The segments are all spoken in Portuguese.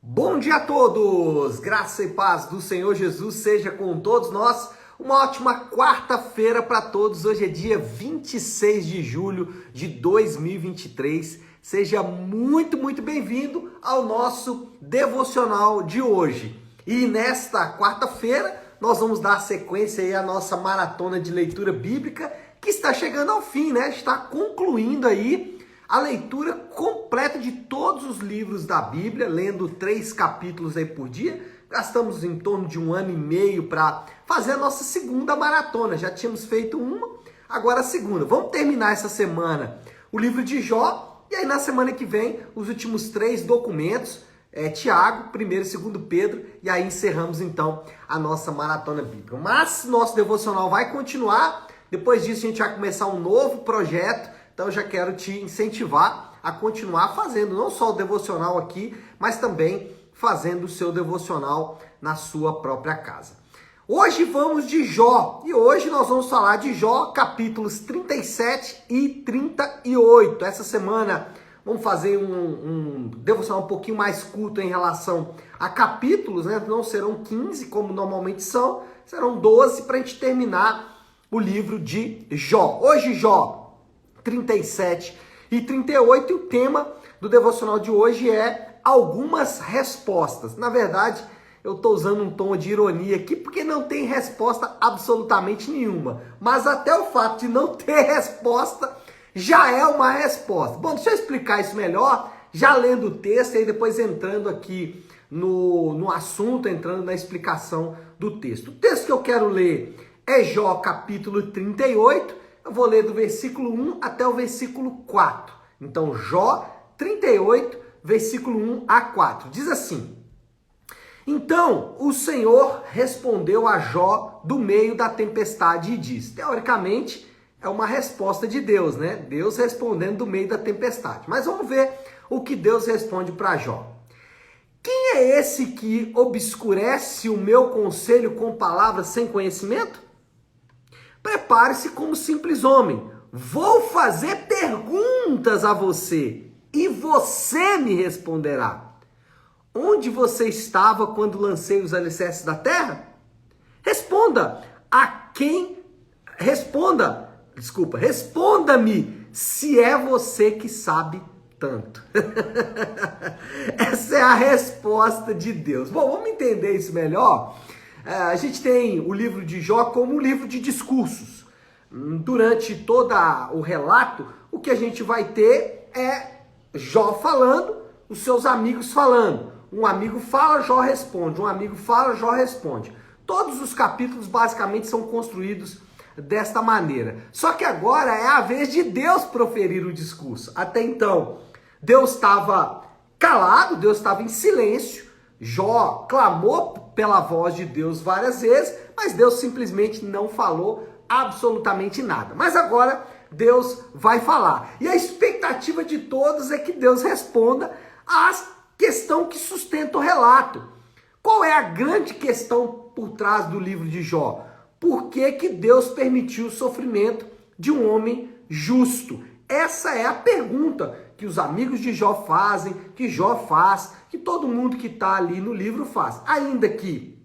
Bom dia a todos! Graça e paz do Senhor Jesus seja com todos nós. Uma ótima quarta-feira para todos. Hoje é dia 26 de julho de 2023. Seja muito bem-vindo ao nosso devocional de hoje. E nesta quarta-feira nós vamos dar sequência aí à nossa maratona de leitura bíblica que está chegando ao fim, né? Está concluindo aí a leitura completa de todos os livros da Bíblia, lendo 3 capítulos aí por dia. Gastamos em torno de 1 ano e meio para fazer a nossa segunda maratona. Já tínhamos feito uma, agora a segunda. Vamos terminar essa semana o livro de Jó, e aí na semana que vem os últimos 3 documentos, Tiago, 1º e 2º Pedro, e aí encerramos então a nossa maratona bíblica. Mas nosso devocional vai continuar. Depois disso a gente vai começar um novo projeto. Então eu já quero te incentivar a continuar fazendo não só o devocional aqui, mas também fazendo o seu devocional na sua própria casa. Hoje vamos de Jó, e hoje nós vamos falar de Jó, capítulos 37 e 38. Essa semana vamos fazer um devocional um pouquinho mais curto em relação a capítulos, né? Não serão 15 como normalmente são, serão 12 para a gente terminar o livro de Jó. Hoje Jó 37 e 38, e o tema do devocional de hoje é algumas respostas. Na verdade, eu estou usando um tom de ironia aqui, porque não tem resposta absolutamente nenhuma. Mas até o fato de não ter resposta já é uma resposta. Bom, deixa eu explicar isso melhor, já lendo o texto e aí depois entrando aqui no assunto, entrando na explicação do texto. O texto que eu quero ler é Jó capítulo 38, eu vou ler do versículo 1 até o versículo 4. Então, Jó 38, versículo 1 a 4. Diz assim: Então o Senhor respondeu a Jó do meio da tempestade e diz. Teoricamente, é uma resposta de Deus, né? Deus respondendo do meio da tempestade. Mas vamos ver o que Deus responde para Jó. Quem é esse que obscurece o meu conselho com palavras sem conhecimento? Prepare-se como simples homem. Vou fazer perguntas a você e você me responderá. Onde você estava quando lancei os alicerces da terra? Responda-me se é você que sabe tanto. Essa é a resposta de Deus. Bom, vamos entender isso melhor. A gente tem o livro de Jó como um livro de discursos. Durante todo o relato, o que a gente vai ter é Jó falando, os seus amigos falando. Um amigo fala, Jó responde. Um amigo fala, Jó responde. Todos os capítulos basicamente são construídos desta maneira. Só que agora é a vez de Deus proferir o discurso. Até então, Deus estava calado, Deus estava em silêncio. Jó clamou pela voz de Deus várias vezes, mas Deus simplesmente não falou absolutamente nada. Mas agora Deus vai falar. E a expectativa de todos é que Deus responda à questão que sustenta o relato. Qual é a grande questão por trás do livro de Jó? Por que que Deus permitiu o sofrimento de um homem justo? Essa é a pergunta que os amigos de Jó fazem, que Jó faz, que todo mundo que está ali no livro faz. Ainda que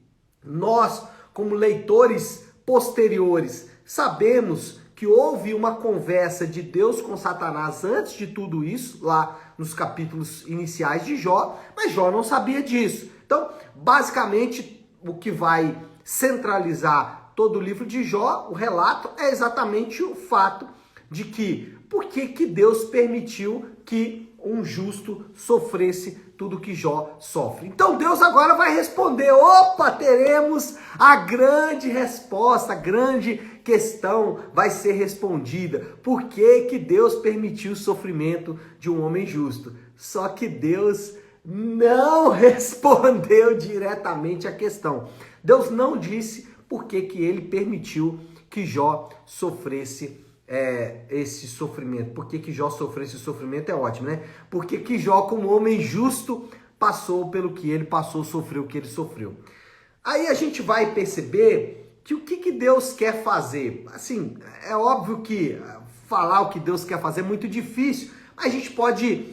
nós, como leitores posteriores, sabemos que houve uma conversa de Deus com Satanás antes de tudo isso, lá nos capítulos iniciais de Jó, mas Jó não sabia disso. Então, basicamente, o que vai centralizar todo o livro de Jó, o relato, é exatamente o fato de que por que Deus permitiu que um justo sofresse tudo que Jó sofre. Então Deus agora vai responder, teremos a grande resposta, a grande questão vai ser respondida. Por que que Deus permitiu o sofrimento de um homem justo? Só que Deus não respondeu diretamente a questão. Deus não disse por que que ele permitiu que Jó sofresse esse sofrimento. Por que que Jó sofreu esse sofrimento é ótimo, né? Porque que Jó, como homem justo, passou pelo que ele passou, sofreu o que ele sofreu. Aí a gente vai perceber que o que Deus quer fazer. Assim, é óbvio que falar o que Deus quer fazer é muito difícil, mas a gente pode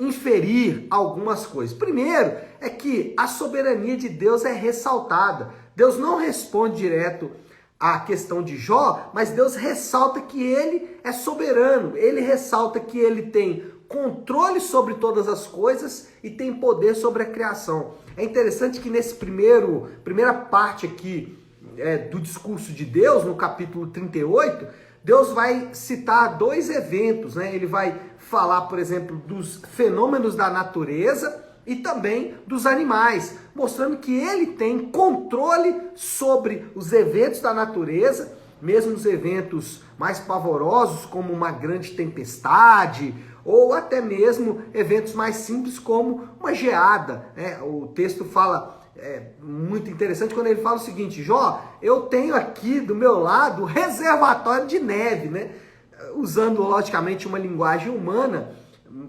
inferir algumas coisas. Primeiro é que a soberania de Deus é ressaltada. Deus não responde direto à questão de Jó, mas Deus ressalta que ele é soberano. Ele ressalta que ele tem controle sobre todas as coisas e tem poder sobre a criação. É interessante que nesse primeira parte aqui do discurso de Deus, no capítulo 38, Deus vai citar dois eventos, né? Ele vai falar, por exemplo, dos fenômenos da natureza e também dos animais, mostrando que ele tem controle sobre os eventos da natureza, mesmo os eventos mais pavorosos, como uma grande tempestade, ou até mesmo eventos mais simples, como uma geada, né? O texto fala, muito interessante, quando ele fala o seguinte: Jó, eu tenho aqui do meu lado reservatório de neve, né? Usando, logicamente, uma linguagem humana.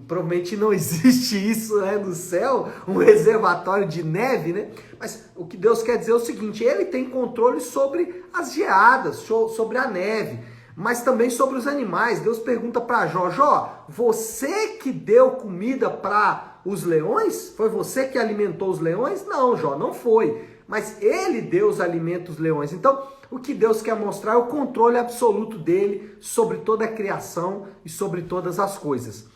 Provavelmente não existe isso, né, no céu, um reservatório de neve, né? Mas o que Deus quer dizer é o seguinte: ele tem controle sobre as geadas, sobre a neve, mas também sobre os animais. Deus pergunta para Jó: Jó, você que deu comida para os leões? Foi você que alimentou os leões? Não, Jó, não foi. Mas ele deu os alimentos aos leões. Então, o que Deus quer mostrar é o controle absoluto dele sobre toda a criação e sobre todas as coisas.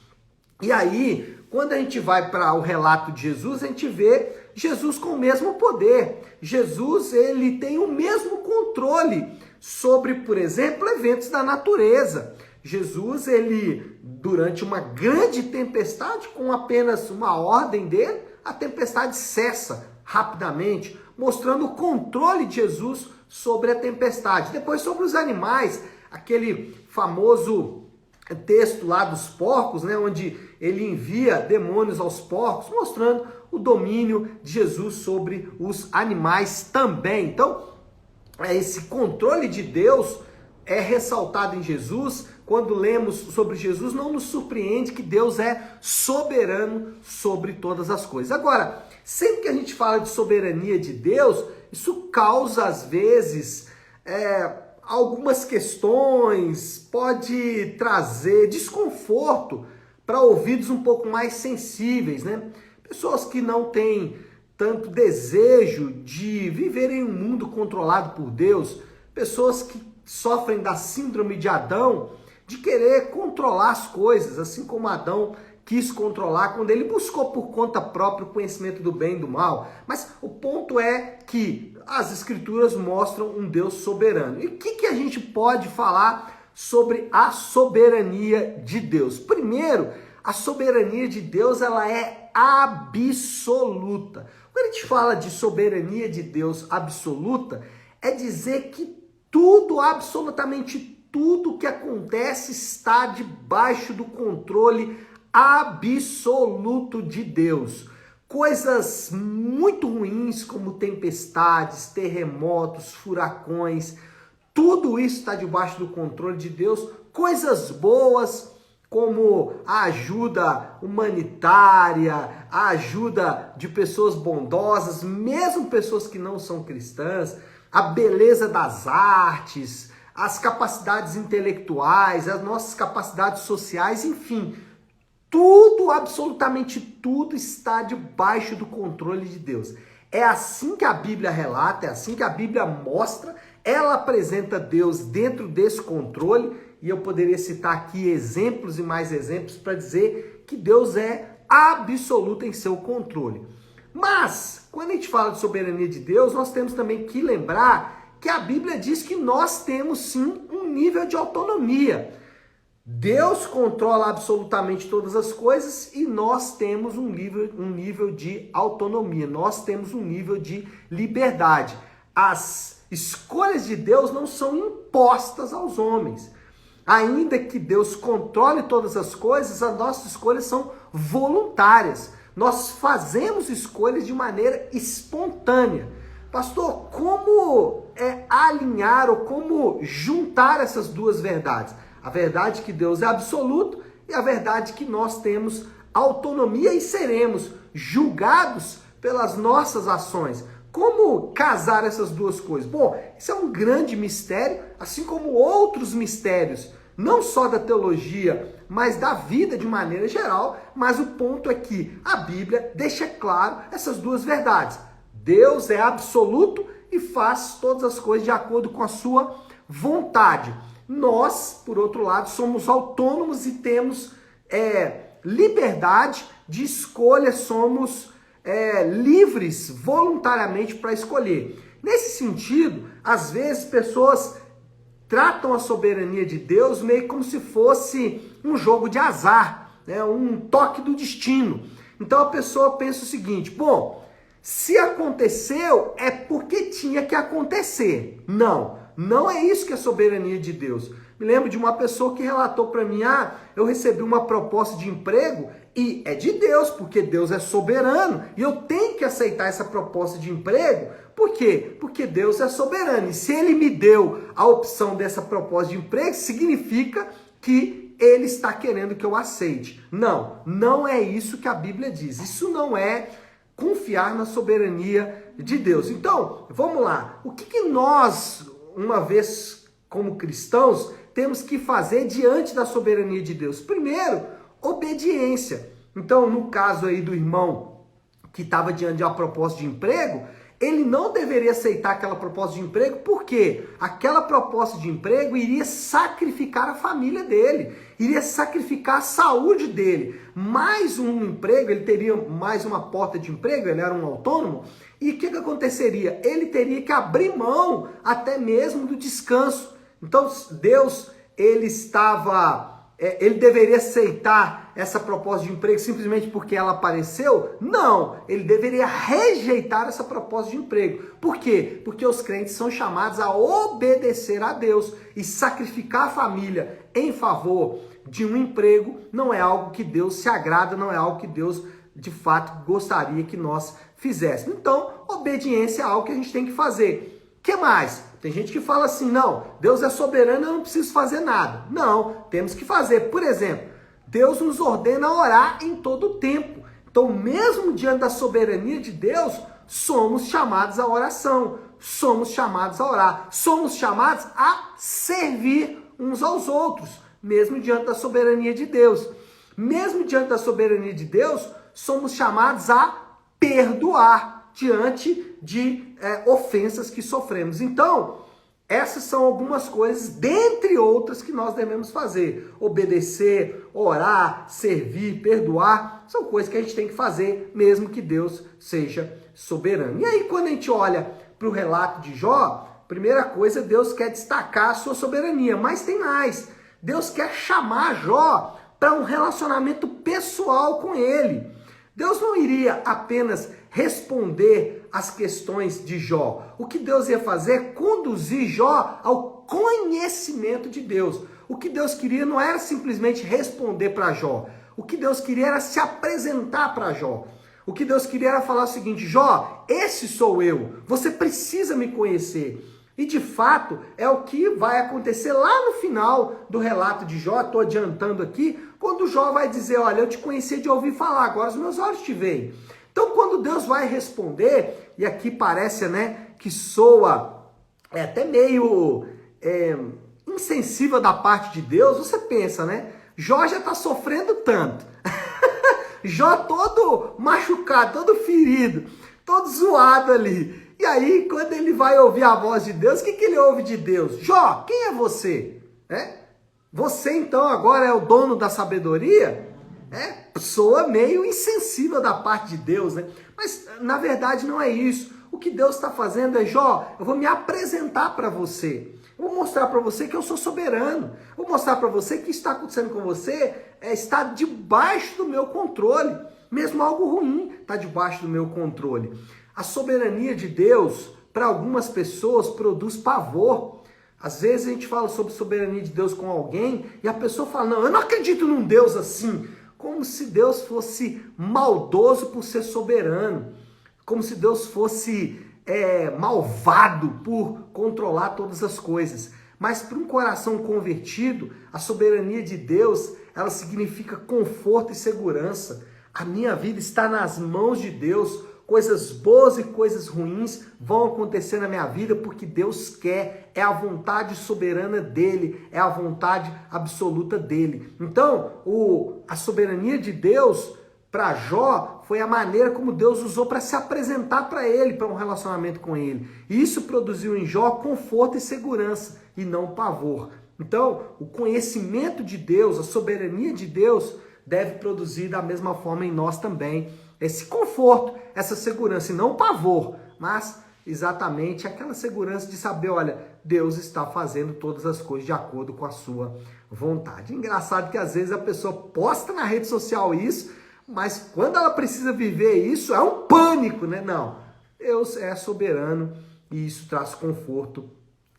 E aí, quando a gente vai para o relato de Jesus, a gente vê Jesus com o mesmo poder. Jesus, ele tem o mesmo controle sobre, por exemplo, eventos da natureza. Jesus, ele, durante uma grande tempestade, com apenas uma ordem dele, a tempestade cessa rapidamente, mostrando o controle de Jesus sobre a tempestade. Depois, sobre os animais, aquele famoso texto lá dos porcos, né, onde ele envia demônios aos porcos, mostrando o domínio de Jesus sobre os animais também. Então, esse controle de Deus é ressaltado em Jesus. Quando lemos sobre Jesus, não nos surpreende que Deus é soberano sobre todas as coisas. Agora, sempre que a gente fala de soberania de Deus, isso causa, às vezes, algumas questões, pode trazer desconforto para ouvidos um pouco mais sensíveis, né? Pessoas que não têm tanto desejo de viver em um mundo controlado por Deus, pessoas que sofrem da síndrome de Adão, de querer controlar as coisas, assim como Adão quis controlar quando ele buscou por conta própria o conhecimento do bem e do mal. Mas o ponto é que as escrituras mostram um Deus soberano. E o que a gente pode falar sobre a soberania de Deus? Primeiro, a soberania de Deus, ela é absoluta. Quando a gente fala de soberania de Deus absoluta, é dizer que tudo, absolutamente tudo que acontece está debaixo do controle absoluto de Deus. Coisas muito ruins como tempestades, terremotos, furacões, tudo isso está debaixo do controle de Deus. Coisas boas como a ajuda humanitária, a ajuda de pessoas bondosas, mesmo pessoas que não são cristãs, a beleza das artes, as capacidades intelectuais, as nossas capacidades sociais, enfim, tudo, absolutamente tudo está debaixo do controle de Deus. É assim que a Bíblia relata, é assim que a Bíblia mostra, ela apresenta Deus dentro desse controle, e eu poderia citar aqui exemplos e mais exemplos para dizer que Deus é absoluto em seu controle. Mas, quando a gente fala de soberania de Deus, nós temos também que lembrar que a Bíblia diz que nós temos sim um nível de autonomia. Deus controla absolutamente todas as coisas e nós temos um nível de autonomia, nós temos um nível de liberdade. As escolhas de Deus não são impostas aos homens. Ainda que Deus controle todas as coisas, as nossas escolhas são voluntárias. Nós fazemos escolhas de maneira espontânea. Pastor, como alinhar ou como juntar essas duas verdades? A verdade que Deus é absoluto e a verdade que nós temos autonomia e seremos julgados pelas nossas ações. Como casar essas duas coisas? Bom, isso é um grande mistério, assim como outros mistérios não só da teologia, mas da vida de maneira geral. Mas o ponto é que a Bíblia deixa claro essas duas verdades. Deus é absoluto e faz todas as coisas de acordo com a sua vontade. Nós, por outro lado, somos autônomos e temos liberdade de escolha, somos livres voluntariamente para escolher. Nesse sentido, às vezes pessoas tratam a soberania de Deus meio como se fosse um jogo de azar, né? Um toque do destino. Então a pessoa pensa o seguinte: bom, se aconteceu é porque tinha que acontecer. Não é isso que é soberania de Deus. Me lembro de uma pessoa que relatou para mim: eu recebi uma proposta de emprego e é de Deus, porque Deus é soberano e eu tenho que aceitar essa proposta de emprego. Por quê? Porque Deus é soberano. E se Ele me deu a opção dessa proposta de emprego, significa que Ele está querendo que eu aceite. Não é isso que a Bíblia diz. Isso não é confiar na soberania de Deus. Então, vamos lá. O que nós, uma vez como cristãos, temos que fazer diante da soberania de Deus? Primeiro, obediência. Então, no caso aí do irmão que estava diante de uma proposta de emprego, ele não deveria aceitar aquela proposta de emprego, porque aquela proposta de emprego iria sacrificar a família dele, iria sacrificar a saúde dele. Mais um emprego, ele teria mais uma porta de emprego, ele era um autônomo, e o que aconteceria? Ele teria que abrir mão até mesmo do descanso. Então, Deus, ele deveria aceitar essa proposta de emprego simplesmente porque ela apareceu? Não, ele deveria rejeitar essa proposta de emprego. Por quê? Porque os crentes são chamados a obedecer a Deus, e sacrificar a família em favor de um emprego não é algo que Deus se agrada, não é algo que Deus de fato gostaria que nós fizéssemos. Então, obediência é algo que a gente tem que fazer. O que mais? Tem gente que fala assim: não, Deus é soberano, eu não preciso fazer nada. Não, temos que fazer. Por exemplo, Deus nos ordena orar em todo o tempo. Então, mesmo diante da soberania de Deus, somos chamados à oração, somos chamados a orar, somos chamados a servir uns aos outros, mesmo diante da soberania de Deus. Mesmo diante da soberania de Deus, somos chamados a perdoar diante de ofensas que sofremos. Então, essas são algumas coisas, dentre outras, que nós devemos fazer. Obedecer, orar, servir, perdoar, são coisas que a gente tem que fazer, mesmo que Deus seja soberano. E aí, quando a gente olha para o relato de Jó, primeira coisa, Deus quer destacar a sua soberania, mas tem mais. Deus quer chamar Jó para um relacionamento pessoal com ele. Deus não iria apenas responder às questões de Jó. O que Deus ia fazer é conduzir Jó ao conhecimento de Deus. O que Deus queria não era simplesmente responder para Jó. O que Deus queria era se apresentar para Jó. O que Deus queria era falar o seguinte: Jó, esse sou eu. Você precisa me conhecer. E de fato é o que vai acontecer lá no final do relato de Jó. Estou adiantando aqui, quando Jó vai dizer: olha, eu te conheci de ouvir falar, agora os meus olhos te veem. Então, quando Deus vai responder, e aqui parece, que soa até meio insensível da parte de Deus, você pensa, Jó já está sofrendo tanto. Jó todo machucado, todo ferido, todo zoado ali. E aí, quando ele vai ouvir a voz de Deus, o que ele ouve de Deus? Jó, quem é você? Você, então, agora é o dono da sabedoria? Soa meio insensível da parte de Deus, Mas, na verdade, não é isso. O que Deus está fazendo é: Jó, eu vou me apresentar para você. Eu vou mostrar para você que eu sou soberano. Eu vou mostrar para você que está acontecendo com você está debaixo do meu controle. Mesmo algo ruim está debaixo do meu controle. A soberania de Deus, para algumas pessoas, produz pavor. Às vezes a gente fala sobre soberania de Deus com alguém e a pessoa fala: não, eu não acredito num Deus assim. Como se Deus fosse maldoso por ser soberano. Como se Deus fosse malvado por controlar todas as coisas. Mas para um coração convertido, a soberania de Deus, ela significa conforto e segurança. A minha vida está nas mãos de Deus. coisas boas e coisas ruins vão acontecer na minha vida porque Deus quer, é a vontade soberana dele, é a vontade absoluta dele. Então, a soberania de Deus para Jó foi a maneira como Deus usou para se apresentar para ele, para um relacionamento com ele. E isso produziu em Jó conforto e segurança e não pavor. Então, o conhecimento de Deus, a soberania de Deus deve produzir da mesma forma em nós também esse conforto, essa segurança, e não pavor, mas exatamente aquela segurança de saber, olha, Deus está fazendo todas as coisas de acordo com a sua vontade. Engraçado que às vezes a pessoa posta na rede social isso, mas quando ela precisa viver isso, é um pânico, né? Não, Deus é soberano e isso traz conforto,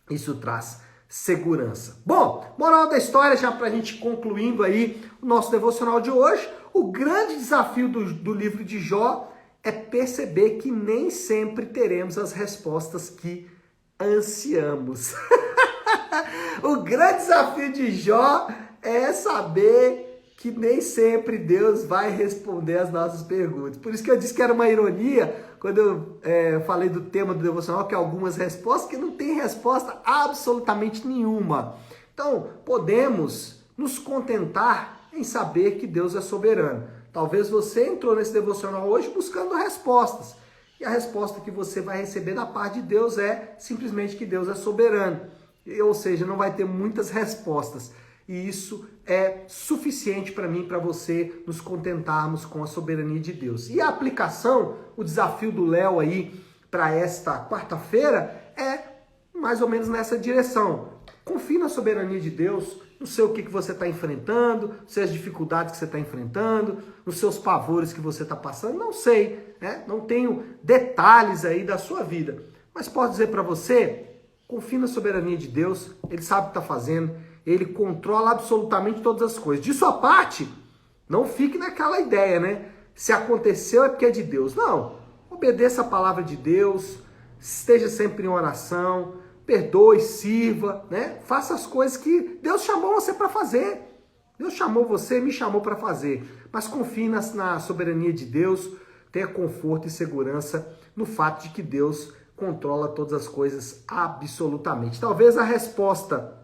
isso traz segurança. Bom, moral da história, já para a gente concluindo aí o nosso devocional de hoje, o grande desafio do livro de Jó é perceber que nem sempre teremos as respostas que ansiamos. O grande desafio de Jó é saber que nem sempre Deus vai responder as nossas perguntas. Por isso que eu disse que era uma ironia quando eu falei do tema do devocional, que algumas respostas, que não tem resposta absolutamente nenhuma. Então, podemos nos contentar em saber que Deus é soberano. Talvez você entrou nesse devocional hoje buscando respostas. E a resposta que você vai receber da parte de Deus é simplesmente que Deus é soberano. Ou seja, não vai ter muitas respostas. E isso é suficiente para mim e para você nos contentarmos com a soberania de Deus. E a aplicação, o desafio do Léo aí para esta quarta-feira é mais ou menos nessa direção. Confie na soberania de Deus, não sei o que você está enfrentando, não sei as dificuldades que você está enfrentando, nos seus pavores que você está passando, não sei, né? Não tenho detalhes aí da sua vida. Mas posso dizer para você, confie na soberania de Deus, Ele sabe o que está fazendo, Ele controla absolutamente todas as coisas. De sua parte, não fique naquela ideia, né? Se aconteceu é porque é de Deus. Não, obedeça a palavra de Deus, esteja sempre em oração, perdoe, sirva, né? Faça as coisas que Deus chamou você para fazer. Deus chamou você, me chamou para fazer. Mas confie na soberania de Deus, tenha conforto e segurança no fato de que Deus controla todas as coisas absolutamente. Talvez a resposta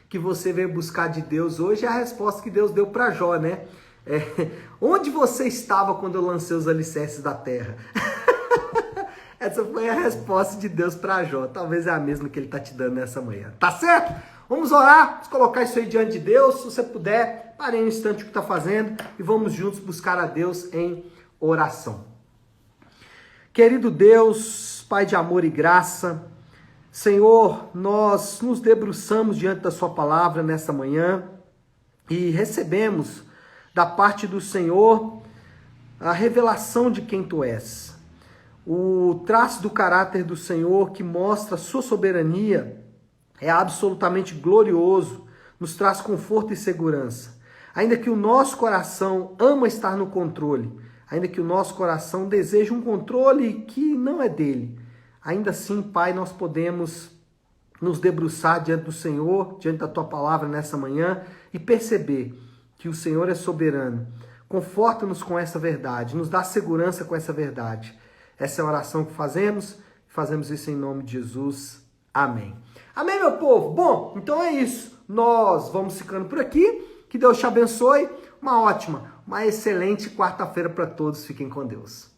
que você veio buscar de Deus hoje é a resposta que Deus deu para Jó, né? Onde você estava quando eu lancei os alicerces da terra? Essa foi a resposta de Deus para Jó. Talvez é a mesma que ele está te dando nessa manhã. Tá certo? Vamos orar, vamos colocar isso aí diante de Deus. Se você puder, pare um instante o que está fazendo e vamos juntos buscar a Deus em oração. Querido Deus, Pai de amor e graça, Senhor, nós nos debruçamos diante da sua palavra nesta manhã e recebemos da parte do Senhor a revelação de quem Tu és. O traço do caráter do Senhor que mostra a sua soberania é absolutamente glorioso, nos traz conforto e segurança. Ainda que o nosso coração ama estar no controle, ainda que o nosso coração deseje um controle que não é dele, ainda assim, Pai, nós podemos nos debruçar diante do Senhor, diante da Tua palavra nessa manhã e perceber que o Senhor é soberano. Conforta-nos com essa verdade, nos dá segurança com essa verdade. Essa é a oração que fazemos isso em nome de Jesus. Amém. Amém, meu povo? Bom, então é isso. Nós vamos ficando por aqui. Que Deus te abençoe. Uma ótima, uma excelente quarta-feira para todos. Fiquem com Deus.